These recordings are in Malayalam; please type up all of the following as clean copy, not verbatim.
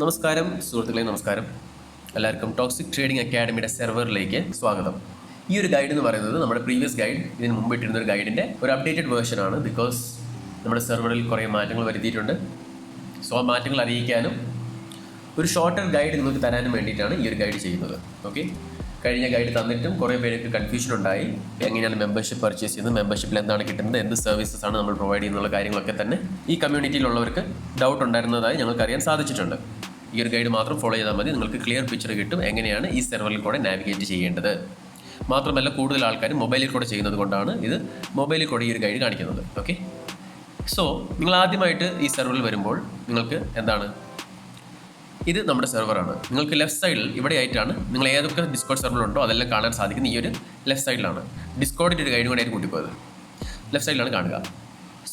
നമസ്കാരം സുഹൃത്തുക്കളെ, നമസ്കാരം. എല്ലാവർക്കും ടോക്സിക് ട്രേഡിംഗ് അക്കാഡമിയുടെ സെർവറിലേക്ക് സ്വാഗതം. ഈ ഒരു ഗൈഡ് എന്ന് പറയുന്നത് നമ്മുടെ പ്രീവിയസ് ഗൈഡ്, ഇതിന് മുമ്പ് ഇട്ടിരുന്ന ഒരു ഗൈഡിൻ്റെ ഒരു അപ്ഡേറ്റഡ് വേർഷൻ ആണ്. ബിക്കോസ് നമ്മുടെ സെർവറിൽ കുറേ മാറ്റങ്ങൾ വരുത്തിയിട്ടുണ്ട്. സോ ആ മാറ്റങ്ങൾ അറിയിക്കാനും ഒരു ഷോർട്ടർ ഗൈഡ് നിങ്ങൾക്ക് തരാനും വേണ്ടിയിട്ടാണ് ഈ ഒരു ഗൈഡ് ചെയ്യുന്നത്. ഓക്കെ, കഴിഞ്ഞ ഗൈഡ് തന്നിട്ടും കുറേ പേർക്ക് കൺഫ്യൂഷൻ ഉണ്ടായി. എങ്ങനെയാണ് മെമ്പർഷിപ്പ് പർച്ചേസ് ചെയ്യുന്നത്, മെമ്പർഷിപ്പിൽ എന്താണ് കിട്ടുന്നത്, എന്ത് സർവീസസ് ആണ് നമ്മൾ പ്രൊവൈഡ് ചെയ്യുന്നുള്ള കാര്യങ്ങളൊക്കെ തന്നെ ഈ കമ്മ്യൂണിറ്റിയിലുള്ളവർക്ക് ഡൗട്ട് ഉണ്ടായിരുന്നതായി ഞങ്ങൾക്ക് അറിയാൻ സാധിച്ചിട്ടുണ്ട്. ഈ ഒരു ഗൈഡ് മാത്രം ഫോളോ ചെയ്താൽ മതി, നിങ്ങൾക്ക് ക്ലിയർ പിക്ചർ കിട്ടും എങ്ങനെയാണ് ഈ സെർവറിൽ കൂടെ നാവിഗേറ്റ് ചെയ്യേണ്ടത്. മാത്രമല്ല, കൂടുതൽ ആൾക്കാർ മൊബൈലിൽ കൂടെ ചെയ്യുന്നത് കൊണ്ടാണ് ഇത് മൊബൈലിൽ കൂടെ ഈ ഒരു ഗൈഡ് കാണിക്കുന്നത്. ഓക്കെ, സോ നിങ്ങൾ ആദ്യമായിട്ട് ഈ സെർവറിൽ വരുമ്പോൾ നിങ്ങൾക്ക് എന്താണ്, ഇത് നമ്മുടെ സെർവറാണ്. നിങ്ങൾക്ക് ലെഫ്റ്റ് സൈഡിൽ ഇവിടെ ആയിട്ടാണ് നിങ്ങൾ ഏതൊക്കെ ഡിസ്കോഡ് സെർവറിലുണ്ടോ അതെല്ലാം കാണാൻ സാധിക്കുന്ന ഈ ഒരു ലെഫ്റ്റ് സൈഡിലാണ്. ഡിസ്കോഡിൻ്റെ ഒരു ഗൈഡ് കൂടെ ആയിട്ട് കൂട്ടിപ്പോയത് ലെഫ്റ്റ് സൈഡിലാണ് കാണുക.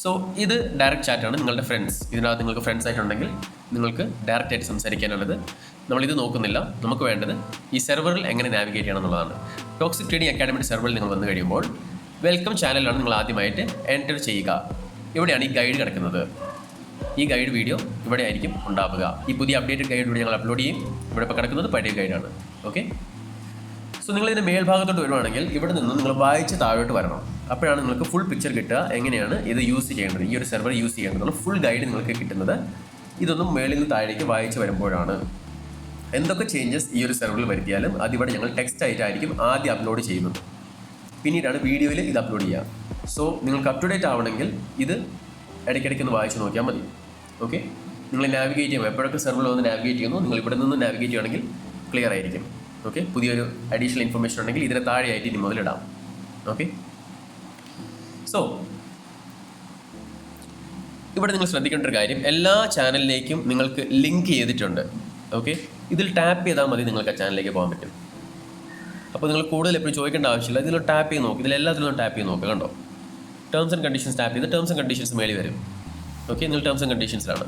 സോ ഇത് ഡയറക്റ്റ് ചാറ്റാണ്. നിങ്ങളുടെ ഫ്രണ്ട്സ്, ഇതിനകത്ത് നിങ്ങൾക്ക് ഫ്രണ്ട്സ് ആയിട്ടുണ്ടെങ്കിൽ നിങ്ങൾക്ക് ഡയറക്റ്റ് ആയിട്ട് സംസാരിക്കാനുള്ളത്. നമ്മളിത് നോക്കുന്നില്ല. നമുക്ക് വേണ്ടത് ഈ സെർവറിൽ എങ്ങനെ നാവിഗേറ്റ് ചെയ്യണം എന്നുള്ളതാണ്. ടോക്സിക് ട്രേഡിംഗ് അക്കാഡമിയുടെ സെർവറിൽ നിങ്ങൾ വന്നു കഴിയുമ്പോൾ വെൽക്കം ചാനലാണ് നിങ്ങൾ ആദ്യമായിട്ട് എൻ്റർ ചെയ്യുക. ഇവിടെയാണ് ഈ ഗൈഡ് കിടക്കുന്നത്. ഈ ഗൈഡ് വീഡിയോ ഇവിടെ ആയിരിക്കും ഉണ്ടാവുക. ഈ പുതിയ അപ്ഡേറ്റഡ് ഗൈഡ് വീഡിയോ ഞങ്ങൾ അപ്ലോഡ് ചെയ്യും. ഇവിടെ ഇപ്പോൾ കിടക്കുന്നത് പഴയ ഗൈഡാണ്. ഓക്കെ, സോ നിങ്ങളിതിൻ്റെ മേൽഭാഗത്തോട്ട് വരുവാണെങ്കിൽ ഇവിടെ നിന്ന് നിങ്ങൾ വായിച്ച് താഴോട്ട് വരണം. അപ്പോഴാണ് നിങ്ങൾക്ക് ഫുൾ പിക്ചർ കിട്ടുക, എങ്ങനെയാണ് ഇത് യൂസ് ചെയ്യേണ്ടത്, ഈ ഒരു സെർവർ യൂസ് ചെയ്യേണ്ടത് ഫുൾ ഗൈഡ് നിങ്ങൾക്ക് കിട്ടുന്നത്. ഇതൊന്നും മേളിൽ നിന്ന് താഴേക്ക് വായിച്ച് വരുമ്പോഴാണ്. എന്തൊക്കെ ചേഞ്ചസ് ഈ ഒരു സെർവറിൽ വരുത്തിയാലും അതിവിടെ ഞങ്ങൾ ടെക്സ്റ്റ് ആയിട്ടായിരിക്കും ആദ്യം അപ്ലോഡ് ചെയ്യുന്നത്. പിന്നീടാണ് വീഡിയോയിൽ ഇത് അപ്ലോഡ് ചെയ്യുക. സോ നിങ്ങൾക്ക് അപ് ടു ഡേറ്റ് ആവണമെങ്കിൽ ഇത് ഇടയ്ക്കിടയ്ക്ക് ഒന്ന് വായിച്ച് നോക്കിയാൽ മതി. ഓക്കെ, നിങ്ങൾ നാവിഗേറ്റ് ചെയ്യുമ്പോൾ എപ്പോഴൊക്കെ സെർവറിൽ വന്ന് നാവിഗേറ്റ് ചെയ്യുന്നു, നിങ്ങൾ ഇവിടെ നിന്ന് നാവിഗേറ്റ് ചെയ്യുകയാണെങ്കിൽ ക്ലിയർ ആയിരിക്കും. ഓക്കെ, പുതിയൊരു അഡീഷണൽ ഇൻഫർമേഷൻ ഉണ്ടെങ്കിൽ ഇതിന് താഴെയായിട്ട് ഇനി മുതലിടാം. ഓക്കെ, സോ ഇവിടെ നിങ്ങൾ ശ്രദ്ധിക്കേണ്ട ഒരു കാര്യം, എല്ലാ ചാനലിലേക്കും നിങ്ങൾക്ക് ലിങ്ക് ചെയ്തിട്ടുണ്ട്. ഓക്കെ, ഇതിൽ ടാപ്പ് ചെയ്താൽ മതി, നിങ്ങൾക്ക് ആ ചാനലിലേക്ക് പോകാൻ പറ്റും. അപ്പോൾ നിങ്ങൾ കൂടുതൽ എപ്പോഴും ചോദിക്കേണ്ട ആവശ്യമില്ല. ഇതിൽ ടാപ്പ് ചെയ്ത് നോക്കും, ഇതിലെല്ലാത്തിലും ടാപ്പ് ചെയ്ത് നോക്കുക. കണ്ടോ, ടേംസ് ആൻഡ് കണ്ടീഷൻസ് ടാപ്പ് ചെയ്ത് ടേംസ് ആൻഡ് കണ്ടീഷൻസ് മേളിൽ വരും. ഓക്കെ, നിങ്ങൾ ടേംസ് ആൻഡ് കണ്ടീഷൻസിലാണ്.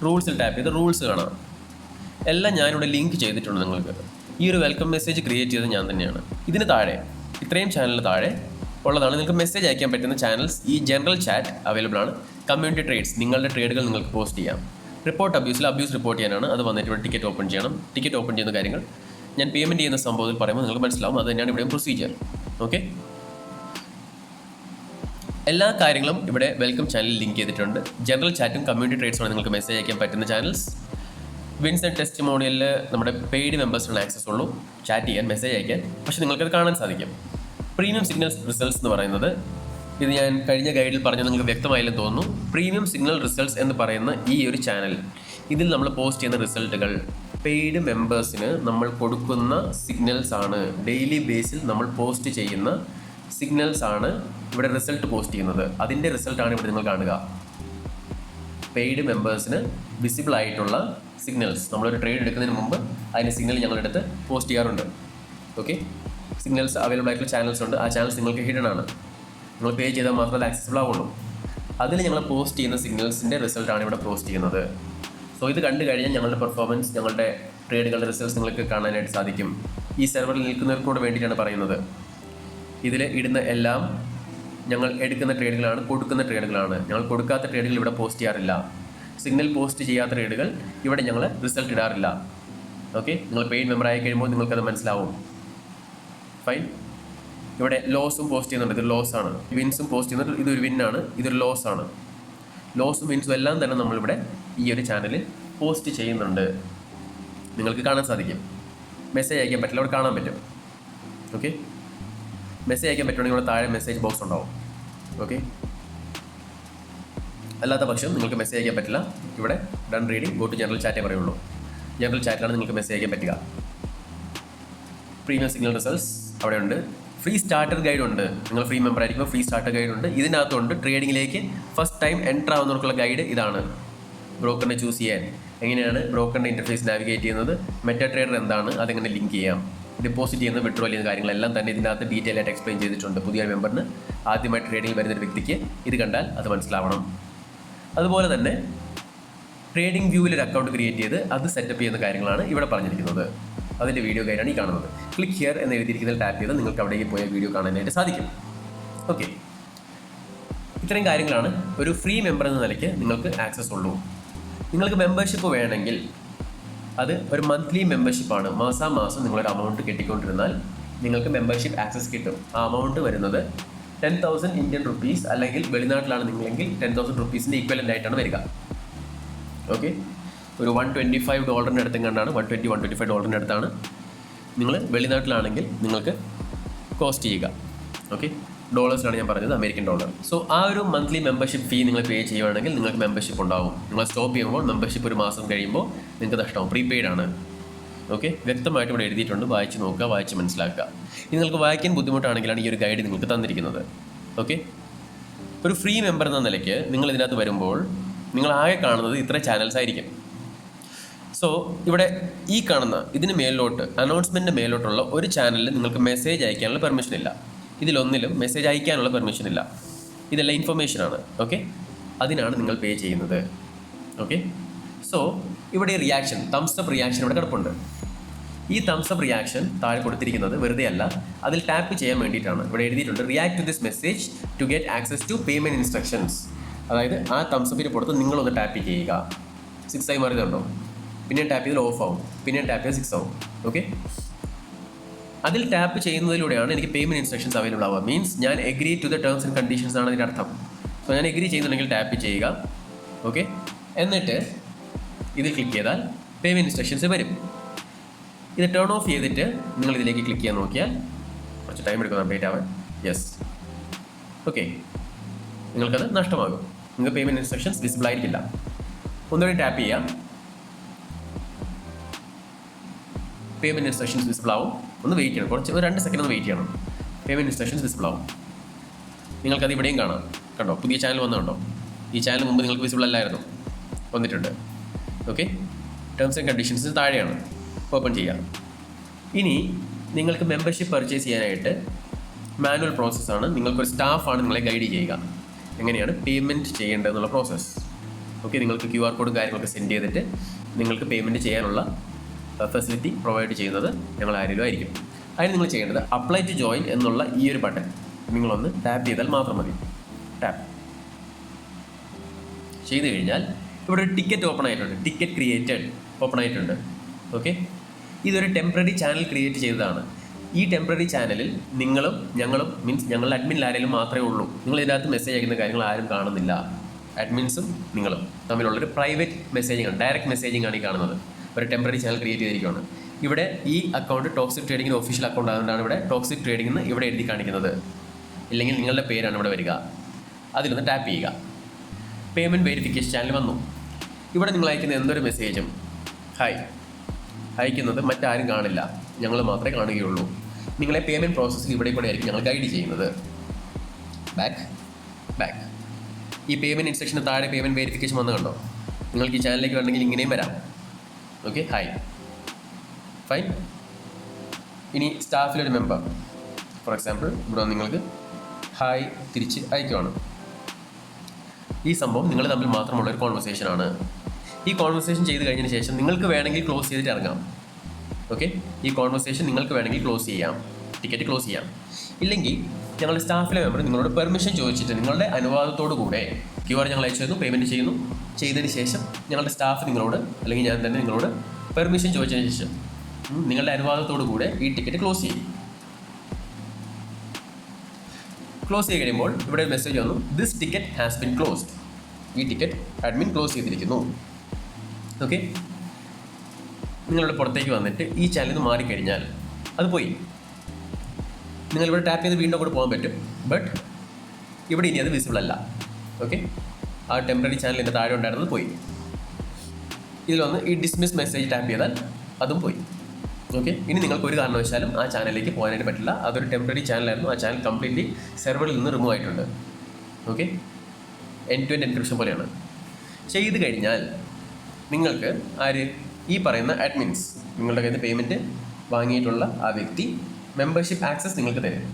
റൂൾസിൽ ടാപ്പ് ചെയ്ത് റൂൾസ് കാണാം. എല്ലാം ഞാനിവിടെ ലിങ്ക് ചെയ്തിട്ടുണ്ട് നിങ്ങൾക്ക്. ഈ ഒരു വെൽക്കം മെസ്സേജ് ക്രിയേറ്റ് ചെയ്തത് ഞാൻ തന്നെയാണ്. ഇതിന് താഴെ, ഇത്രയും ചാനലിന് താഴെ ഉള്ളതാണ് നിങ്ങൾക്ക് മെസ്സേജ് അയക്കാൻ പറ്റുന്ന ചാനൽസ്. ഈ ജനറൽ ചാറ്റ് അവൈലബിൾ ആണ്. കമ്മ്യൂണിറ്റി ട്രേഡ്സ്, നിങ്ങളുടെ ട്രേഡുകൾ നിങ്ങൾക്ക് പോസ്റ്റ് ചെയ്യാം. റിപ്പോർട്ട് അബ്യൂസിൽ അബ്യൂസ് റിപ്പോർട്ട് ചെയ്യാനാണ്. അത് വന്നിട്ട് ഇവിടെ ടിക്കറ്റ് ഓപ്പൺ ചെയ്യണം. ടിക്കറ്റ് ഓപ്പൺ ചെയ്യുന്ന കാര്യങ്ങൾ ഞാൻ പേയ്മെൻറ്റ് ചെയ്യുന്ന സംഭവത്തിൽ പറയുമ്പോൾ നിങ്ങൾക്ക് മനസ്സിലാവും. അത് തന്നെയാണ് ഇവിടെയും പ്രൊസീജിയർ. ഓക്കെ, എല്ലാ കാര്യങ്ങളും ഇവിടെ വെൽക്കം ചാനലിൽ ലിങ്ക് ചെയ്തിട്ടുണ്ട്. ജനറൽ ചാറ്റും കമ്മ്യൂണിറ്റി ട്രേഡ്സുമാണ് നിങ്ങൾക്ക് മെസ്സേജ് അയക്കാൻ പറ്റുന്ന ചാനൽസ്. വിൻസ് ആൻഡ് ടെസ്റ്റിമോണിയലിൽ നമ്മുടെ പെയ്ഡ് മെമ്പേഴ്സിനാണ് ആക്സസ് ഉള്ളൂ ചാറ്റ് ചെയ്യാൻ, മെസ്സേജ് അയക്കാൻ. പക്ഷേ നിങ്ങൾക്കത് കാണാൻ സാധിക്കും. പ്രീമിയം സിഗ്നൽ റിസൾട്ട്സ് എന്ന് പറയുന്നത്, ഇത് ഞാൻ കഴിഞ്ഞ ഗൈഡിൽ പറഞ്ഞത് നിങ്ങൾക്ക് വ്യക്തമായില്ലെന്ന് തോന്നുന്നു. പ്രീമിയം സിഗ്നൽ റിസൾട്ട്സ് എന്ന് പറയുന്ന ഈ ഒരു ചാനൽ, ഇതിൽ നമ്മൾ പോസ്റ്റ് ചെയ്യുന്ന റിസൾട്ടുകൾ പെയ്ഡ് മെമ്പേഴ്സിന് നമ്മൾ കൊടുക്കുന്ന സിഗ്നൽസ് ആണ്. ഡെയിലി ബേസിൽ നമ്മൾ പോസ്റ്റ് ചെയ്യുന്ന സിഗ്നൽസ് ആണ് ഇവിടെ റിസൾട്ട് പോസ്റ്റ് ചെയ്യുന്നത്. അതിൻ്റെ റിസൾട്ടാണ് ഇവിടെ നിങ്ങൾ കാണുക. പെയ്ഡ് മെമ്പേഴ്സിന് വിസിബിൾ ആയിട്ടുള്ള സിഗ്നൽസ്, നമ്മളൊരു ട്രേഡ് എടുക്കുന്നതിന് മുമ്പ് അതിൻ്റെ സിഗ്നൽ ഞങ്ങളെടുത്ത് പോസ്റ്റ് ചെയ്യാറുണ്ട്. ഓക്കെ, സിഗ്നൽസ് അവൈലബിൾ ആയിട്ടുള്ള ചാനൽസ് ഉണ്ട്. ആ ചാനൽസ് നിങ്ങൾക്ക് ഹിഡൻ ആണ്. നിങ്ങൾ പേ ചെയ്താൽ മാത്രമേ ആക്സസിബിൾ ആവുള്ളൂ. അതിൽ ഞങ്ങൾ പോസ്റ്റ് ചെയ്യുന്ന സിഗ്നൽസിൻ്റെ റിസൾട്ടാണ് ഇവിടെ പോസ്റ്റ് ചെയ്യുന്നത്. സോ ഇത് കണ്ടു കഴിഞ്ഞാൽ ഞങ്ങളുടെ പെർഫോമൻസ്, ഞങ്ങളുടെ ട്രേഡുകളുടെ റിസൾട്ട്സ് നിങ്ങൾക്ക് കാണാനായിട്ട് സാധിക്കും. ഈ സെർവറിൽ നിൽക്കുന്നവർക്കൂടെ വേണ്ടിയിട്ടാണ് പറയുന്നത്. ഇതിൽ ഇടുന്ന എല്ലാം ഞങ്ങൾ എടുക്കുന്ന ട്രേഡുകളാണ്, കൊടുക്കുന്ന ട്രേഡുകളാണ്. ഞങ്ങൾ കൊടുക്കാത്ത ട്രേഡുകൾ ഇവിടെ പോസ്റ്റ് ചെയ്യാറില്ല. സിഗ്നൽ പോസ്റ്റ് ചെയ്യാത്ത ട്രേഡുകൾ ഇവിടെ ഞങ്ങൾ റിസൾട്ട് ഇടാറില്ല. ഓക്കെ, നിങ്ങൾ പെയ്ഡ് മെമ്പർ ആയി കഴിയുമ്പോൾ നിങ്ങൾക്കത് മനസ്സിലാവും. ഫൈൻ, ഇവിടെ ലോസും പോസ്റ്റ് ചെയ്യുന്നുണ്ട്. ഇത് ലോസ് ആണ്. വിൻസും പോസ്റ്റ് ചെയ്യുന്നുണ്ട്. ഇതൊരു വിന്നാണ്, ഇതൊരു ലോസ് ആണ്. ലോസും വിൻസും എല്ലാം തന്നെ നമ്മളിവിടെ ഈ ഒരു ചാനലിൽ പോസ്റ്റ് ചെയ്യുന്നുണ്ട്. നിങ്ങൾക്ക് കാണാൻ സാധിക്കും. മെസ്സേജ് അയക്കാൻ പറ്റില്ല, അവിടെ കാണാൻ പറ്റും. ഓക്കെ, മെസ്സേജ് അയക്കാൻ പറ്റുവാണെങ്കിൽ ഇവിടെ താഴെ മെസ്സേജ് ബോക്സ് ഉണ്ടാവും. ഓക്കെ, അല്ലാത്ത പക്ഷം നിങ്ങൾക്ക് മെസ്സേജ് അയക്കാൻ പറ്റില്ല. ഇവിടെ done reading, go to general ചാറ്റേ പറയുള്ളൂ. ജനറൽ ചാറ്റിലാണ് നിങ്ങൾക്ക് മെസ്സേജ് അയക്കാൻ പറ്റുക. പ്രീമിയം സിഗ്നൽ റിസൾട്ട്സ് അവിടെ ഉണ്ട്. ഫ്രീ സ്റ്റാർട്ടർ ഗൈഡ് ഉണ്ട്. നിങ്ങൾ ഫ്രീ മെമ്പർ ആയിരിക്കുമ്പോൾ ഫ്രീ സ്റ്റാർട്ടർ ഗൈഡ് ഉണ്ട്. ഇതിനകത്തുണ്ട് ട്രേഡിങ്ങിലേക്ക് ഫസ്റ്റ് ടൈം എൻ്റർ ആവുന്നവർക്കുള്ള ഗൈഡ് ഇതാണ്. ബ്രോക്കറിനെ ചൂസ് ചെയ്യാൻ, എങ്ങനെയാണ് ബ്രോക്കറിൻ്റെ ഇൻ്റർഫേസ് നാവിഗേറ്റ് ചെയ്യുന്നത്, മെറ്റാ ട്രേഡർ എന്താണ്, അതെങ്ങനെ ലിങ്ക് ചെയ്യാം, ഡെപ്പോസിറ്റ് ചെയ്യുന്ന വിഡ്രോൾ ചെയ്യുന്ന കാര്യങ്ങളെല്ലാം തന്നെ ഇതിനകത്ത് ഡീറ്റെയിൽ ആയിട്ട് എക്സ്പ്ലെയിൻ ചെയ്തിട്ടുണ്ട്. പുതിയ മെമ്പറിന്, ആദ്യമായിട്ട് ട്രേഡിങ്ങിൽ വരുന്നൊരു വ്യക്തിക്ക് ഇത് കണ്ടാൽ അത് മനസ്സിലാവണം. അതുപോലെ തന്നെ ട്രേഡിംഗ് വ്യൂവിൽ ഒരു അക്കൗണ്ട് ക്രിയേറ്റ് ചെയ്ത് അത് സെറ്റപ്പ് ചെയ്യുന്ന കാര്യങ്ങളാണ് ഇവിടെ പറഞ്ഞിരിക്കുന്നത്. അതിൻ്റെ വീഡിയോ ഗൈഡാണ് ഈ കാണുന്നത്. ക്ലിക്ക് ഹിയർ എന്ന് എഴുതിയിരിക്കുന്നതിൽ ടാപ്പ് ചെയ്ത് നിങ്ങൾക്ക് അവിടേക്ക് പോയ വീഡിയോ കാണാനായിട്ട് സാധിക്കും. ഓക്കെ, ഇത്രയും കാര്യങ്ങളാണ് ഒരു ഫ്രീ മെമ്പർ എന്ന നിലയ്ക്ക് നിങ്ങൾക്ക് ആക്സസ് ഉള്ളൂ. നിങ്ങൾക്ക് മെമ്പർഷിപ്പ് വേണമെങ്കിൽ അത് ഒരു മന്ത്ലി മെമ്പർഷിപ്പാണ്. മാസം നിങ്ങളൊരു എമൗണ്ട് കെട്ടിക്കൊണ്ടിരുന്നാൽ നിങ്ങൾക്ക് മെമ്പർഷിപ്പ് ആക്സസ് കിട്ടും. ആ എമൗണ്ട് വരുന്നത് 10,000 ഇന്ത്യൻ റുപ്പീസ്, അല്ലെങ്കിൽ വെളിനാട്ടിലാണ് നിങ്ങളെങ്കിൽ 10,000 റുപ്പീസിൻ്റെ ഈക്വലൻ്റ് ആയിട്ടാണ് വരിക. ഓക്കെ, ഒരു $125 അടുത്തും കണ്ടാണ്, $125 അടുത്താണ്. നിങ്ങൾ വെളിനാട്ടിലാണെങ്കിൽ നിങ്ങൾക്ക് കോസ്റ്റ് ചെയ്യുക. ഓക്കെ, ഡോളേഴ്സിലാണ് ഞാൻ പറഞ്ഞത്, അമേരിക്കൻ ഡോളർ. സോ ആ ഒരു മന്ത്ലി മെമ്പർഷിപ്പ് ഫീ നിങ്ങൾ പേ ചെയ്യുകയാണെങ്കിൽ നിങ്ങൾക്ക് മെമ്പർഷിപ്പ് ഉണ്ടാവും. നിങ്ങൾ സ്റ്റോപ്പ് ചെയ്യുമ്പോൾ മെമ്പർഷിപ്പ് ഒരു മാസം കഴിയുമ്പോൾ നിങ്ങൾക്ക് നഷ്ടമാവും. പ്രീപെയ്ഡ് ആണ്. ഓക്കെ, വ്യക്തമായിട്ട് ഇവിടെ എഴുതിയിട്ടുണ്ട്. വായിച്ച് നോക്കുക, വായിച്ച് മനസ്സിലാക്കുക. ഇനി നിങ്ങൾക്ക് വായിക്കാൻ ബുദ്ധിമുട്ടാണെങ്കിലാണ് ഈ ഒരു ഗൈഡ് നിങ്ങൾക്ക് തന്നിരിക്കുന്നത്. ഓക്കെ, ഒരു ഫ്രീ മെമ്പർ എന്ന നിലയ്ക്ക് നിങ്ങൾ ഇതിനകത്ത് വരുമ്പോൾ നിങ്ങൾ ആകെ കാണുന്നത് ഇത്ര ചാനൽസ് ആയിരിക്കും. സോ ഇവിടെ ഈ കാണുന്ന ഇതിന് മേലോട്ട്, അനൗൺസ്മെൻറ്റിൻ്റെ മേലോട്ടുള്ള ഒരു ചാനലിൽ നിങ്ങൾക്ക് മെസ്സേജ് അയക്കാനുള്ള പെർമിഷൻ ഇല്ല. ഇതിലൊന്നിലും മെസ്സേജ് അയക്കാനുള്ള പെർമിഷൻ ഇല്ല. ഇതെല്ലാം ഇൻഫർമേഷനാണ്. ഓക്കെ, അതിനാണ് നിങ്ങൾ പേ ചെയ്യുന്നത്. ഓക്കെ, സോ ഇവിടെ റിയാക്ഷൻ, തംസ് അപ്പ് റിയാക്ഷൻ ഇവിടെ കിടപ്പുണ്ട്. ഈ തംസ് അപ്പ് റിയാക്ഷൻ താഴെ കൊടുത്തിരിക്കുന്നത് വെറുതെ അല്ല, അതിൽ ടാപ്പ് ചെയ്യാൻ വേണ്ടിയിട്ടാണ്. ഇവിടെ എഴുതിയിട്ടുണ്ട് react to this message to get access to payment instructions. അതായത് ആ തംസ് അപ്പിന് പുറത്ത് നിങ്ങളൊന്ന് ടാപ്പ് ചെയ്യുക. 6 ആയി മാറിയതുണ്ടോ? പിന്നെ ടാപ്പ് ചെയ്താൽ ഓഫ് ആവും, പിന്നെ ടാപ്പ് ചെയ്താൽ 6 ആവും. ഓക്കെ, അതിൽ ടാപ്പ് ചെയ്യുന്നതിലൂടെയാണ് എനിക്ക് പേയ്മെൻറ്റ് ഇൻസ്ട്രക്ഷൻസ് അവൈലബിൾ ആവുക. മീൻസ് ഞാൻ agree to the terms and conditions ആണ് അതിൻ്റെ അർത്ഥം. സോ ഞാൻ എഗ്രി ചെയ്യുന്നുണ്ടെങ്കിൽ ടാപ്പ് ചെയ്യുക. ഓക്കെ, എന്നിട്ട് ഇതിൽ ക്ലിക്ക് ചെയ്താൽ പേയ്മെൻറ്റ് ഇൻസ്ട്രക്ഷൻസ് വരും. ഇത് ടേൺ ഓഫ് ചെയ്തിട്ട് നിങ്ങൾ ഇതിലേക്ക് ക്ലിക്ക് ചെയ്യാൻ നോക്കിയാൽ കുറച്ച് ടൈം എടുക്കും അപ്ഡേറ്റ് ആവാൻ. യെസ്, ഓക്കെ, നിങ്ങൾക്കത് നഷ്ടമാകും. നിങ്ങൾക്ക് പേയ്മെൻറ്റ് ഇൻസ്ട്രക്ഷൻസ് വിസിബിൾ ആയിരിക്കില്ല. ഒന്നുകൂടി ടാപ്പ് ചെയ്യാം, പേയ്മെൻറ്റ് ഇൻസ്ട്രക്ഷൻസ് വിസിബിൾ ആവും. ഒന്ന് വെയിറ്റ് ചെയ്യണം, കുറച്ച് 2 സെക്കൻഡ് ഒന്ന് വെയിറ്റ് ചെയ്യണം. പേയ്മെൻറ്റ് ഇൻസ്ട്രക്ഷൻസ് വിസിബിൾ ആവും. നിങ്ങൾക്കത് ഇവിടെയും കാണാം. കണ്ടോ, പുതിയ ചാനൽ വന്നുണ്ടോ? ഈ ചാനൽ മുമ്പ് നിങ്ങൾക്ക് വിസിബിൾ അല്ലായിരുന്നു, വന്നിട്ടുണ്ട്. ഓക്കെ, ടേംസ് ആൻഡ് കണ്ടീഷൻസ് താഴെയാണ്, ഓപ്പൺ ചെയ്യാം. ഇനി നിങ്ങൾക്ക് മെമ്പർഷിപ്പ് പർച്ചേസ് ചെയ്യാനായിട്ട് മാനുവൽ പ്രോസസ്സാണ്. നിങ്ങൾക്കൊരു സ്റ്റാഫാണ് നിങ്ങളെ ഗൈഡ് ചെയ്യുക എങ്ങനെയാണ് പേയ്മെൻറ്റ് ചെയ്യേണ്ടതെന്നുള്ള പ്രോസസ്സ്. ഓക്കെ, നിങ്ങൾക്ക് QR കോഡും കാര്യങ്ങളൊക്കെ സെൻഡ് ചെയ്തിട്ട് നിങ്ങൾക്ക് പേയ്മെൻറ്റ് ചെയ്യാനുള്ള ഫെസിലിറ്റി പ്രൊവൈഡ് ചെയ്യുന്നത് ഞങ്ങൾ ആരെങ്കിലും ആയിരിക്കും. അതിന് നിങ്ങൾ ചെയ്യേണ്ടത് അപ്ലൈ ടു ജോയിൻ എന്നുള്ള ഈ ഒരു ബട്ടൺ നിങ്ങളൊന്ന് ടാപ്പ് ചെയ്താൽ മാത്രം മതി. ടാപ്പ് ചെയ്ത് കഴിഞ്ഞാൽ ഇവിടെ ഒരു ടിക്കറ്റ് ഓപ്പൺ ആയിട്ടുണ്ട്, ടിക്കറ്റ് ക്രിയേറ്റഡ് ഓപ്പൺ ആയിട്ടുണ്ട്. ഓക്കെ, ഇതൊരു ടെമ്പററി ചാനൽ ക്രിയേറ്റ് ചെയ്തതാണ്. ഈ ടെമ്പററി ചാനലിൽ നിങ്ങളും ഞങ്ങളും, മീൻസ് ഞങ്ങളുടെ അഡ്മിനിൽ ആരെങ്കിലും മാത്രമേ ഉള്ളൂ. നിങ്ങൾ ഇതിനകത്ത് മെസ്സേജ് അയക്കുന്ന കാര്യങ്ങൾ ആരും കാണുന്നില്ല. അഡ്മിൻസും നിങ്ങളും തമ്മിലുള്ളൊരു പ്രൈവറ്റ് മെസ്സേജിംഗ് ആണ്, ഡയറക്റ്റ് മെസ്സേജിംഗ് ആണ് ഈ കാണുന്നത്. ഒരു ടെമ്പററി ചാനൽ ക്രിയേറ്റ് ചെയ്തിരിക്കുകയാണ്. ഇവിടെ ഈ അക്കൗണ്ട് ടോക്സിക് ട്രേഡിങ്ങിൻ്റെ ഒഫീഷ്യൽ അക്കൗണ്ട് ആയതുകൊണ്ടാണ് ഇവിടെ ടോക്സിക് ട്രേഡിംഗ് എന്ന് ഇവിടെ എഴുതി കാണിക്കുന്നത്. ഇല്ലെങ്കിൽ നിങ്ങളുടെ പേരാണ് ഇവിടെ വരിക. അതിലൊന്ന് ടാപ്പ് ചെയ്യുക. പേയ്മെൻറ്റ് വെരിഫിക്കേഷൻ ചാനൽ വന്നു. ഇവിടെ നിങ്ങൾ അയക്കുന്ന എന്തൊരു മെസ്സേജും ഹായ് അയക്കുന്നത് മറ്റാരും കാണില്ല, ഞങ്ങൾ മാത്രമേ കാണുകയുള്ളൂ. നിങ്ങളെ പേയ്മെൻറ്റ് പ്രോസസ്സിൽ ഇവിടെ കൂടെ ആയിരിക്കും ഞങ്ങൾ ഗൈഡ് ചെയ്യുന്നത്. ബാക്ക് ഈ പേയ്മെൻറ്റ് ഇൻസ്ട്രക്ഷന് താഴെ പേയ്മെൻറ്റ് വെരിഫിക്കേഷൻ വന്നു കണ്ടോ? നിങ്ങൾക്ക് ഈ ചാനലിലേക്ക് വേണമെങ്കിൽ ഇങ്ങനെയും വരാം. Okay, hi, fine. ഇനി സ്റ്റാഫിലൊരു മെമ്പർ, ഫോർ എക്സാമ്പിൾ ഇവിടെ നിങ്ങൾക്ക് ഹായ് തിരിച്ച് അയക്കുവാണ്. ഈ സംഭവം നിങ്ങൾ തമ്മിൽ മാത്രമുള്ളൊരു കോൺവെർസേഷനാണ്. ഈ കോൺവെർസേഷൻ ചെയ്ത് കഴിഞ്ഞതിന് ശേഷം നിങ്ങൾക്ക് വേണമെങ്കിൽ ക്ലോസ് ചെയ്തിട്ട് ഇറങ്ങാം. ഓക്കെ, ഈ കോൺവെർസേഷൻ നിങ്ങൾക്ക് വേണമെങ്കിൽ ക്ലോസ് ചെയ്യാം, ടിക്കറ്റ് ക്ലോസ് ചെയ്യാം. ഇല്ലെങ്കിൽ ഞങ്ങളുടെ സ്റ്റാഫിലെ മെമ്പർ നിങ്ങളോട് പെർമിഷൻ ചോദിച്ചിട്ട് നിങ്ങളുടെ അനുവാദത്തോടു കൂടെ QR ഞങ്ങൾ അയച്ചു തരുന്നു, പേയ്മെൻറ്റ് ചെയ്യുന്നു. ചെയ്തതിന് ശേഷം ഞങ്ങളുടെ സ്റ്റാഫ് നിങ്ങളോട്, അല്ലെങ്കിൽ ഞാൻ തന്നെ നിങ്ങളോട് പെർമിഷൻ ചോദിച്ചതിന് ശേഷം നിങ്ങളുടെ അനുവാദത്തോടു കൂടെ ഈ ടിക്കറ്റ് ക്ലോസ് ചെയ്യും. ക്ലോസ് ചെയ്ത് കഴിയുമ്പോൾ ഇവിടെ ഒരു മെസ്സേജ് വന്നു, this ticket has been closed. ഈ ടിക്കറ്റ് അഡ്മിൻ ക്ലോസ് ചെയ്തിരിക്കുന്നു. ഓക്കെ, നിങ്ങളുടെ പുറത്തേക്ക് വന്നിട്ട് ഈ ചാനലിൽ നിന്ന് മാറിക്കഴിഞ്ഞാൽ അത് പോയി. നിങ്ങളിവിടെ ടാപ്പ് ചെയ്ത് വീണ്ടും കൂടെ പോകാൻ പറ്റും, ബട്ട് ഇവിടെ ഇനി അത് വിസിബിൾ അല്ല. ഓക്കെ, ആ ടെമ്പററി ചാനലിൻ്റെ താഴെ ഉണ്ടായിരുന്നത് പോയി. ഇതിൽ വന്ന് ഈ ഡിസ്മിസ് മെസ്സേജ് ടാപ്പ് ചെയ്താൽ അതും പോയി. ഓക്കെ, ഇനി നിങ്ങൾക്ക് ഒരു കാരണവശാലും ആ ചാനലിലേക്ക് പോകാനായിട്ട് പറ്റില്ല. അതൊരു ടെമ്പററി ചാനലായിരുന്നു. ആ ചാനൽ കംപ്ലീറ്റ്ലി സെർവറിൽ നിന്ന് റിമൂവ് ആയിട്ടുണ്ട്. Okay, end to end encryption പോലെയാണ്. ചെയ്ത് കഴിഞ്ഞാൽ നിങ്ങൾക്ക് ഈ പറയുന്ന അഡ്മിൻസ്, നിങ്ങളുടെ കയ്യിൽ നിന്ന് പേയ്മെൻറ്റ് വാങ്ങിയിട്ടുള്ള ആ വ്യക്തി മെമ്പർഷിപ്പ് ആക്സസ് നിങ്ങൾക്ക് തരും.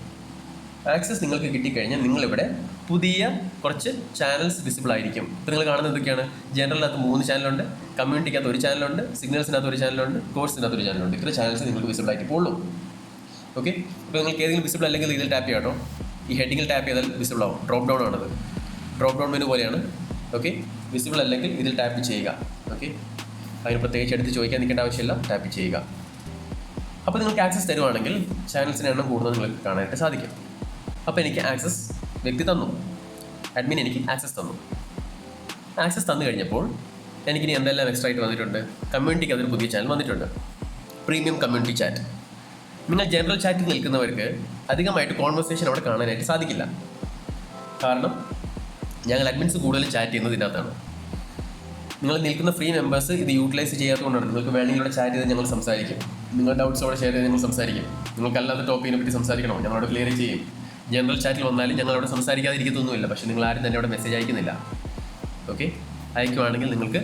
ആക്സസ് നിങ്ങൾക്ക് കിട്ടിക്കഴിഞ്ഞാൽ നിങ്ങളിവിടെ പുതിയ കുറച്ച് ചാനൽസ് വിസിബിൾ ആയിരിക്കും. ഇപ്പോൾ നിങ്ങൾ കാണുന്നത് എന്തൊക്കെയാണ്? ജനറലിനകത്ത് 3 ചാനലുണ്ട്, കമ്മ്യൂണിറ്റിക്കകത്ത് 1 ചാനലുണ്ട്, സിഗ്നൽസിനകത്ത് 1 ചാനലുണ്ട്, കോഴ്സിനകത്ത് 1 ചാനലുണ്ട്. ഇത്ര ചാനൽസ് നിങ്ങൾക്ക് വിസിബിൾ ആയിട്ട് പോകുള്ളൂ. ഓക്കെ, ഇപ്പോൾ നിങ്ങൾക്ക് ഏതെങ്കിലും വിസിബിൾ അല്ലെങ്കിൽ ഇതിൽ ടാപ്പ് ചെയ്യാം കേട്ടോ. ഈ ഹെഡിങ്ങിൽ ടാപ്പ് ചെയ്താൽ വിസിബിൾ ആവും. ഡ്രോപ്പ് ഡൗൺ ആണത്, ഡ്രോപ്പ് ഡൗൺ മെനു പോലെയാണ്. ഓക്കെ, വിസിബിൾ അല്ലെങ്കിൽ ഇതിൽ ടാപ്പ് ചെയ്യുക. ഓക്കെ, അതിന് പ്രത്യേകിച്ച് എടുത്ത് ചോദിക്കാൻ നിൽക്കേണ്ട ആവശ്യമില്ല, ടാപ്പ് ചെയ്യുക. അപ്പോൾ നിങ്ങൾക്ക് ആക്സസ് തരുവാണെങ്കിൽ ചാനൽസിൻ്റെ എണ്ണം കൂടുതൽ നിങ്ങൾക്ക് കാണാനായിട്ട് സാധിക്കും. അപ്പോൾ എനിക്ക് ആക്സസ് വ്യക്തി തന്നു, അഡ്മിൻ എനിക്ക് ആക്സസ് തന്നു. ആക്സസ് തന്നു കഴിഞ്ഞപ്പോൾ എനിക്കിനി എന്തെല്ലാം എക്സ്ട്രാ ആയിട്ട് വന്നിട്ടുണ്ട്? കമ്മ്യൂണിറ്റിക്ക് അതൊരു പുതിയ ചാനൽ വന്നിട്ടുണ്ട്, പ്രീമിയം കമ്മ്യൂണിറ്റി ചാറ്റ്. നിങ്ങൾ ജനറൽ ചാറ്റിൽ നിൽക്കുന്നവർക്ക് അധികമായിട്ട് കോൺവെർസേഷൻ അവിടെ കാണാനായിട്ട് സാധിക്കില്ല. കാരണം ഞങ്ങൾ അഡ്മിൻസ് കൂടുതൽ ചാറ്റ് ചെയ്യുന്നത് ഇതിനകത്താണ്. നിങ്ങൾ നിൽക്കുന്ന ഫ്രീ മെമ്പേഴ്സ് ഇത് യൂട്ടിലൈസ് ചെയ്യാത്തതുകൊണ്ടാണ്. നിങ്ങൾക്ക് വേണമെങ്കിൽ ഇവിടെ ചാറ്റ് ചെയ്ത് ഞങ്ങൾ സംസാരിക്കും, നിങ്ങളുടെ ഡൗട്ട്സ് അവിടെ ഷെയർ ചെയ്ത് ഞങ്ങൾ സംസാരിക്കും. നിങ്ങൾക്കല്ലാത്ത ടോപ്പിക്കിനെ പറ്റി സംസാരിക്കണോ, ഞങ്ങളവിടെ ക്ലിയർ ചെയ്യും. ജനറൽ ചാറ്റിൽ വന്നാലും ഞങ്ങളവിടെ സംസാരിക്കാതിരിക്കത്തൊന്നുമില്ല, പക്ഷേ നിങ്ങൾ ആരും തന്നെ അവിടെ മെസ്സേജ് അയക്കുന്നില്ല. ഓക്കെ, അയക്കുവാണെങ്കിൽ നിങ്ങൾക്ക്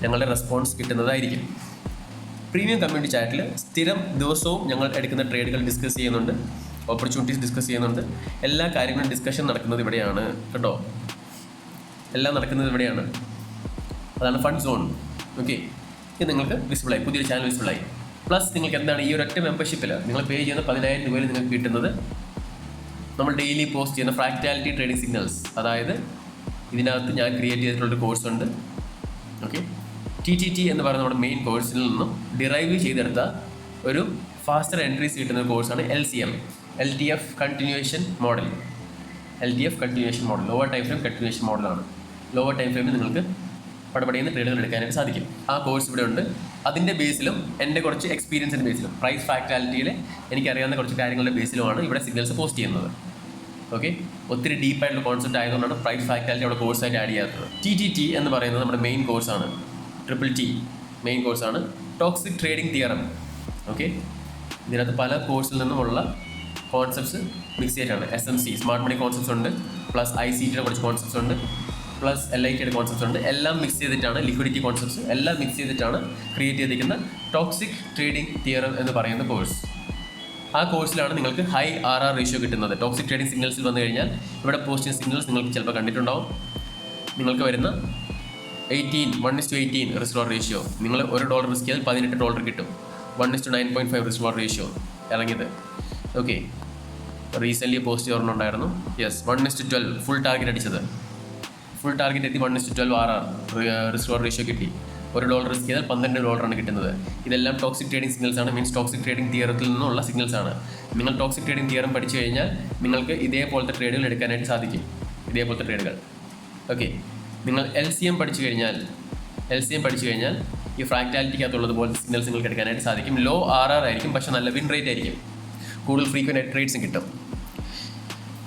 ഞങ്ങളുടെ റെസ്പോൺസ് കിട്ടുന്നതായിരിക്കും. പ്രീമിയം കമ്മ്യൂണിറ്റി ചാറ്റിൽ സ്ഥിരം ദിവസവും ഞങ്ങൾ എടുക്കുന്ന ട്രേഡുകൾ ഡിസ്കസ് ചെയ്യുന്നുണ്ട്, ഓപ്പർച്യൂണിറ്റീസ് ഡിസ്കസ് ചെയ്യുന്നുണ്ട്. എല്ലാ കാര്യങ്ങളും ഡിസ്കഷൻ നടക്കുന്നത് ഇവിടെയാണ് കേട്ടോ, എല്ലാം നടക്കുന്നത് ഇവിടെയാണ്. അതാണ് ഫണ്ട് സോൺ. ഓക്കെ, ഇത് നിങ്ങൾക്ക് വിസിബിളായി, പുതിയൊരു ചാനൽ വിസിബിളായി. പ്ലസ് നിങ്ങൾക്ക് എന്താണ് ഈ ഒരൊറ്റ മെമ്പർഷിപ്പിൽ നിങ്ങൾ പേ ചെയ്യുന്ന 10,000 രൂപയിൽ നിങ്ങൾക്ക് കിട്ടുന്നത് നമ്മൾ ഡെയിലി പോസ്റ്റ് ചെയ്യുന്ന ഫ്രാക്ടാലിറ്റി ട്രേഡിംഗ് സിഗ്നൽസ്. അതായത് ഇതിനകത്ത് ഞാൻ ക്രിയേറ്റ് ചെയ്തിട്ടുള്ളൊരു കോഴ്സ് ഉണ്ട്. ഓക്കെ, TTT എന്ന് പറയുന്ന നമ്മുടെ മെയിൻ കോഴ്സിൽ നിന്നും ഡിറൈവ് ചെയ്തെടുത്ത ഒരു ഫാസ്റ്റർ എൻട്രീസ് കിട്ടുന്ന കോഴ്സാണ് LCM, LTF continuation model. LTF continuation model lower time frame continuation മോഡലാണ്. ലോവർ ടൈം ഫ്രെയിമിൽ നിങ്ങൾക്ക് പടപടയുന്ന ട്രേഡുകൾ എടുക്കാനായിട്ട് സാധിക്കും. ആ കോഴ്സ് ഇവിടെ ഉണ്ട്. അതിൻ്റെ ബേസിലും എൻ്റെ കുറച്ച് എക്സ്പീരിയൻസിൻ്റെ ബേസിലും പ്രൈസ് ഫാക്ടാലിറ്റിയിൽ എനിക്കറിയാവുന്ന കുറച്ച് കാര്യങ്ങളുടെ ബേസിലുമാണ് ഇവിടെ സിഗ്നൽസ് പോസ്റ്റ് ചെയ്യുന്നത്. ഓക്കെ, ഒത്തിരി ഡീപ്പായിട്ടുള്ള കോൺസെപ്റ്റ് ആയതുകൊണ്ടാണ് പ്രൈസ് ഫാക്ടാലിറ്റി അവിടെ കോഴ്സായിട്ട് ആഡ് ചെയ്യാത്തത്. TTT എന്ന് പറയുന്നത് നമ്മുടെ മെയിൻ കോഴ്സാണ്, TTT മെയിൻ കോഴ്സാണ്. Toxic trading theorem. ഓക്കെ, ഇതിനകത്ത് പല കോഴ്സിൽ നിന്നുമുള്ള കോൺസെപ്റ്റ്സ് മിക്സ് ചെയ്തിട്ടാണ്. SMC സ്മാർട്ട് മണി കോൺസെപ്റ്റ്സ് ഉണ്ട്, പ്ലസ് ICTയുടെ കുറച്ച് കോൺസെപ്റ്റ്സ് ഉണ്ട്, പ്ലസ് LITയുടെ കോൺസെപ്റ്റ്സ് ഉണ്ട്. എല്ലാം മിക്സ് ചെയ്തിട്ടാണ്, ലിക്വിഡിറ്റി കോൺസെപ്റ്റ്സ് എല്ലാം മിക്സ് ചെയ്തിട്ടാണ് ക്രിയേറ്റ് ചെയ്തിരിക്കുന്ന ടോക്സിക് ട്രേഡിംഗ് തിയറം എന്ന് പറയുന്ന കോഴ്സ്. ആ കോഴ്സിലാണ് നിങ്ങൾക്ക് ഹൈ RR റേഷ്യോ കിട്ടുന്നത്. ടോക്സിക് ട്രേഡിംഗ് സിഗ്നൽസിൽ വന്നു കഴിഞ്ഞാൽ ഇവിടെ പോസ്റ്റ് ചെയ്യുന്ന സിഗ്നൽസ് നിങ്ങൾക്ക് ചിലപ്പോൾ കണ്ടിട്ടുണ്ടാവും. നിങ്ങൾക്ക് വരുന്ന 1:18 റിസ്ക് റിവാർഡ് റേഷ്യോ. നിങ്ങൾ $1 റിസ്ക് ചെയ്താൽ $18 കിട്ടും. 1:9.5 റിസ്ക് റിവാർഡ് റേഷ്യോ ഇറങ്ങിയത്. ഓക്കെ, റീസെൻ്റ്ലി പോസ്റ്റ് ചെയ്തിട്ടുണ്ടായിരുന്നു. യെസ്, 1:12 ഫുൾ ടാർഗറ്റ് അടിച്ചത്. ഫുൾ ടാർഗറ്റ് എത്തി 1:12 RR റിസ്ക് റിവാർഡ് റേഷ്യോ കിട്ടി. $1 റിസ്ക് ചെയ്താൽ $12 കിട്ടുന്നത്. ഇതെല്ലാം ടോക്സിക് ട്രേഡിംഗ് സിഗ്നൽസ് ആണ്, മീൻസ് ടോക്സിക് ട്രേഡിംഗ് തിയറത്തിൽ നിന്നുള്ള സിഗ്നൽസ് ആണ്. നിങ്ങൾ ടോക്സിക് ട്രേഡിംഗ് തിയറം പഠിച്ചു കഴിഞ്ഞാൽ നിങ്ങൾക്ക് ഇതേപോലത്തെ ട്രേഡുകൾ എടുക്കാനായിട്ട് സാധിക്കും, ഇതേപോലത്തെ ട്രേഡുകൾ. ഓക്കെ, നിങ്ങൾ LCM പഠിച്ചു കഴിഞ്ഞാൽ ഈ ഫ്രാക്ടാലിറ്റിക്കകത്തുള്ളത് പോലത്തെ സിഗ്നൽസ് നിങ്ങൾക്ക് എടുക്കാനായിട്ട് സാധിക്കും. ലോ RR ആയിരിക്കും, പക്ഷേ നല്ല വിൻ റേറ്റ് ആയിരിക്കും, കൂടുതൽ ഫ്രീക്വൻറ്റ് ട്രേഡ്സും കിട്ടും.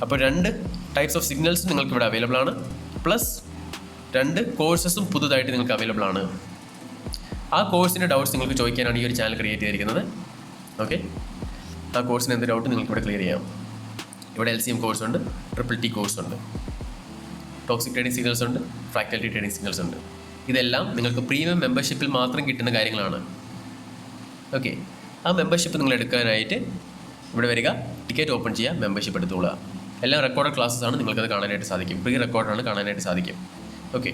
അപ്പോൾ 2 ടൈപ്സ് ഓഫ് സിഗ്നൽസ് നിങ്ങൾക്ക് ഇവിടെ അവൈലബിൾ ആണ്. പ്ലസ് 2 കോഴ്സസും പുതുതായിട്ട് നിങ്ങൾക്ക് അവൈലബിൾ ആണ്. ആ കോഴ്സിൻ്റെ ഡൗട്ട്സ് നിങ്ങൾക്ക് ചോദിക്കാനാണ് ഈ ഒരു ചാനൽ ക്രിയേറ്റ് ചെയ്തിരിക്കുന്നത്. ഓക്കെ, ആ കോഴ്സിന് എന്ത് ഡൗട്ട് നിങ്ങൾക്ക് ഇവിടെ ക്ലിയർ ചെയ്യാം. ഇവിടെ LCM കോഴ്സ് ഉണ്ട്, TTT കോഴ്സ് ഉണ്ട്, ടോക്സിക് ട്രേഡിംഗ് സിഗ്നൽസ് ഉണ്ട്, ഫ്രാക്ടാലിറ്റി ട്രേഡിംഗ് സിഗ്നൽസ് ഉണ്ട്. ഇതെല്ലാം നിങ്ങൾക്ക് പ്രീമിയം മെമ്പർഷിപ്പിൽ മാത്രം കിട്ടുന്ന കാര്യങ്ങളാണ്. ഓക്കെ, ആ മെമ്പർഷിപ്പ് നിങ്ങൾ എടുക്കാനായിട്ട് ഇവിടെ വരിക, ടിക്കറ്റ് ഓപ്പൺ ചെയ്യുക, മെമ്പർഷിപ്പ് എടുത്തുകൊള്ളുക. എല്ലാം റെക്കോർഡ് ക്ലാസ്സസ് ആണ്, നിങ്ങൾക്കത് കാണാനായിട്ട് സാധിക്കും. പ്രീ റെക്കോർഡാണ്, കാണാനായിട്ട് സാധിക്കും. ഓക്കെ,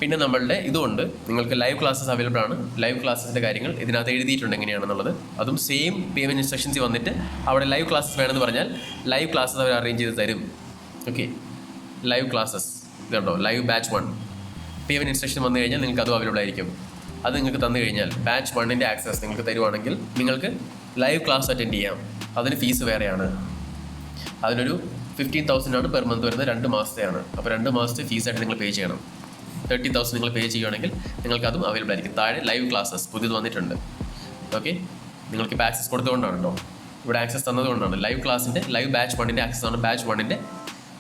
പിന്നെ നമ്മളുടെ ഇതുകൊണ്ട് നിങ്ങൾക്ക് ലൈവ് ക്ലാസ്സസ് അവൈലബിൾ ആണ്. ലൈവ് ക്ലാസ്സസിൻ്റെ കാര്യങ്ങൾ ഇതിനകത്ത് എഴുതിയിട്ടുണ്ട് എങ്ങനെയാണെന്നുള്ളത്. അതും സെയിം പേയ്മെൻറ്റ് ഇൻസ്ട്രക്ഷൻസ് വന്നിട്ട് അവിടെ ലൈവ് ക്ലാസ്സസ് വേണമെന്ന് പറഞ്ഞാൽ ലൈവ് ക്ലാസ്സസ് അവർ അറേഞ്ച് ചെയ്ത് തരും. ഓക്കെ, ലൈവ് ക്ലാസ്സസ് ഇതുണ്ടോ, ലൈവ് ബാച്ച് 1 പേയ്മെൻറ്റ് ഇൻസ്ട്രക്ഷൻ വന്നു കഴിഞ്ഞാൽ നിങ്ങൾക്ക് അതും അവൈലബിൾ ആയിരിക്കും. അത് നിങ്ങൾക്ക് തന്നു കഴിഞ്ഞാൽ ബാച്ച് 1ൻ്റെ ആക്സസ് നിങ്ങൾക്ക് തരുവാണെങ്കിൽ നിങ്ങൾക്ക് ലൈവ് ക്ലാസ് അറ്റൻഡ് ചെയ്യാം. അതിന് ഫീസ് വേറെയാണ്. അതിനൊരു 15,000 ആണ് പെർ മന്ത് വരുന്നത്, 2 മാസത്തെയാണ്. അപ്പോൾ 2 മാസത്തെ ഫീസായിട്ട് നിങ്ങൾ പേ ചെയ്യണം. 30,000 നിങ്ങൾ പേ ചെയ്യുകയാണെങ്കിൽ നിങ്ങൾക്ക് അതും അവൈലബിൾ ആയിരിക്കും. താഴെ ലൈവ് ക്ലാസ്സസ് പുതിയത് വന്നിട്ടുണ്ട്. ഓക്കെ, നിങ്ങൾക്ക് ഇപ്പോൾ ആക്സസ് കൊടുത്തുകൊണ്ടാണ് കേട്ടോ, ഇവിടെ ആക്സസ് തന്നതുകൊണ്ടാണ്. ലൈവ് ക്ലാസ്സിൻ്റെ ലൈവ് ബാച്ച് 1ൻ്റെ ആക്സസ് ആണ്. ബാച്ച് 1ൻ്റെ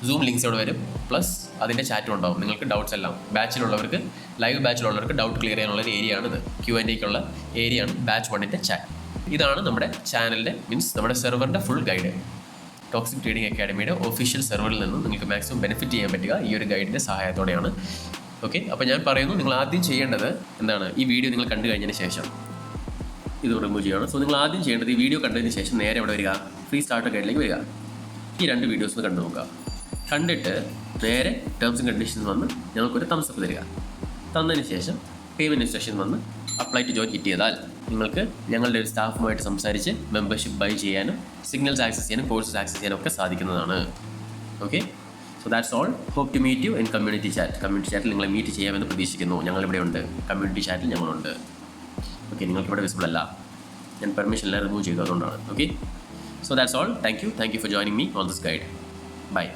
സൂം ലിങ്ക്സ് ഇവിടെ വരും, പ്ലസ് അതിൻ്റെ ചാറ്റും ഉണ്ടാവും. നിങ്ങൾക്ക് ഡൗട്ട്സ് എല്ലാം ബാച്ചിലുള്ളവർക്ക്, ലൈവ് ബാച്ചിലുള്ളവർക്ക് ഡൗട്ട് ക്ലിയർ ചെയ്യാനുള്ള ഒരു ഏരിയ ആണിത്. Q&Aക്കുള്ള ഏരിയയാണ് ബാച്ച് 1ൻ്റെ ചാറ്റ്. ഇതാണ് നമ്മുടെ ചാനലിൻ്റെ മീൻസ് നമ്മുടെ സെർവറിൻ്റെ ഫുൾ ഗൈഡ്. ടോക്സിക് ട്രേഡിംഗ് അക്കാഡമിയുടെ ഒഫീഷ്യൽ സെർവറിൽ നിന്ന് നിങ്ങൾക്ക് മാക്സിമം ബെനിഫിറ്റ് ചെയ്യാൻ പറ്റുക ഈ ഒരു ഗൈഡിൻ്റെ സഹായത്തോടെയാണ്. ഓക്കെ, അപ്പോൾ ഞാൻ പറയുന്നു, നിങ്ങൾ ആദ്യം ചെയ്യേണ്ടത് എന്താണ്, ഈ വീഡിയോ നിങ്ങൾ കണ്ടു കഴിഞ്ഞതിന് ശേഷം ഇത് റിമൂവ് ചെയ്യുകയാണ്. സോ നിങ്ങൾ ആദ്യം ചെയ്യേണ്ടത് ഈ വീഡിയോ കണ്ടതിന് ശേഷം നേരെ ഇവിടെ വരിക, ഫ്രീ സ്റ്റാർട്ടർ ഗൈഡിലേക്ക് വരിക. ഈ 2 വീഡിയോസ് കണ്ടു നോക്കുക. കണ്ടിട്ട് നേരെ ടേംസ് ആൻഡ് കണ്ടീഷൻസ് വന്ന് ഞങ്ങൾക്കൊരു തംസപ്പ് തരിക. തന്നതിന് ശേഷം പേയ്മെൻറ്റ് ഇൻസ്ട്രക്ഷൻ വന്ന് അപ്ലൈ ടു ജോയിൻ ഹിറ്റ് ചെയ്താൽ നിങ്ങൾക്ക് ഞങ്ങളുടെ ഒരു സ്റ്റാഫുമായിട്ട് സംസാരിച്ച് മെമ്പർഷിപ്പ് ബൈ ചെയ്യാനും സിഗ്നൽസ് ആക്സസ് ചെയ്യാനും കോഴ്സസ് ആക്സസ് ചെയ്യാനും ഒക്കെ സാധിക്കുന്നതാണ്. Okay, so that's all. Hope to meet you in community chat. Community ചാറ്റിൽ നിങ്ങളെ മീറ്റ് ചെയ്യാമെന്ന് പ്രതീക്ഷിക്കുന്നു. ഞങ്ങളിവിടെ ഉണ്ട്, കമ്മ്യൂണിറ്റി ചാറ്റിൽ ഞങ്ങളുണ്ട്. ഓക്കെ, നിങ്ങൾക്കിവിടെ വിസിബിൾ അല്ല, ഞാൻ പെർമിഷൻ എല്ലാം റിമൂവ് ചെയ്തു, അതുകൊണ്ടാണ്. Okay, so that's all. Thank you for joining me on this guide. By.